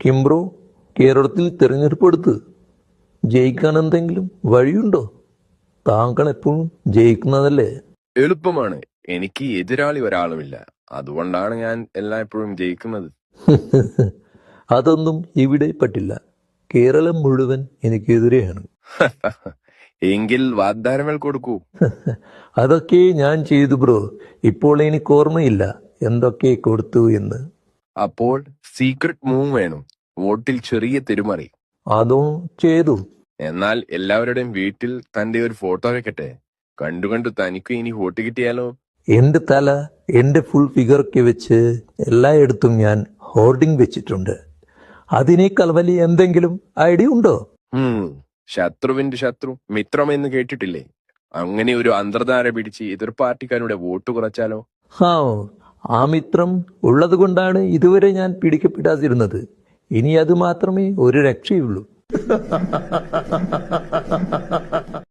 Kimbrough കേരളത്തിൽ തിരഞ്ഞെടുപ്പ് എടുത്ത് ജയിക്കാൻ എന്തെങ്കിലും വഴിയുണ്ടോ? താങ്കൾ എപ്പോഴും ജയിക്കുന്നതല്ലേ? എളുപ്പമാണ്. എനിക്ക് എതിരാളി ഒരാളുമില്ല. അതുകൊണ്ടാണ് ഞാൻ എല്ലായ്പ്പോഴും ജയിക്കുന്നത്. അതൊന്നും ഇവിടെ പറ്റില്ല. കേരളം മുഴുവൻ എനിക്കെതിരെയാണ്. എങ്കിൽ വാഗ്ദാനങ്ങൾ കൊടുക്കൂ. അതൊക്കെ ഞാൻ ചെയ്തു ബ്രോ. ഇപ്പോൾ എനിക്ക് ഓർമ്മയില്ല എന്തൊക്കെ കൊടുത്തു എന്ന്. അപ്പോൾ സീക്രട്ട് മൂവ് വേണം. വോട്ടിൽ ചെറിയ തിരുമറി. അതും ചെയ്തു. എന്നാൽ എല്ലാവരുടെയും വീട്ടിൽ തന്റെ ഒരു ഫോട്ടോ വെക്കട്ടെ. കണ്ടു തനിക്ക് ഇനി വോട്ട് കിട്ടിയാലോ? എന്റെ തല, എന്റെ ഫുൾ ഫിഗറൊക്കെ വെച്ച് എല്ലായിടത്തും ഞാൻ ഹോർഡിംഗ് വെച്ചിട്ടുണ്ട്. അതിനേക്കാൾ വലിയ എന്തെങ്കിലും ഐഡിയ ഉണ്ടോ? ശത്രുവിന്റെ ശത്രു മിത്രം എന്ന് കേട്ടിട്ടില്ലേ? അങ്ങനെ ഒരു അന്തർധാര പിടിച്ച് എതിർ പാർട്ടിക്കാരുടെ വോട്ട് കുറച്ചാലോ? ആ മിത്രം ഉള്ളത് കൊണ്ടാണ് ഇതുവരെ ഞാൻ പിടിക്കപ്പെടാതിരുന്നത്. ഇനി അത് മാത്രമേ ഒരു രക്ഷയുള്ളൂ.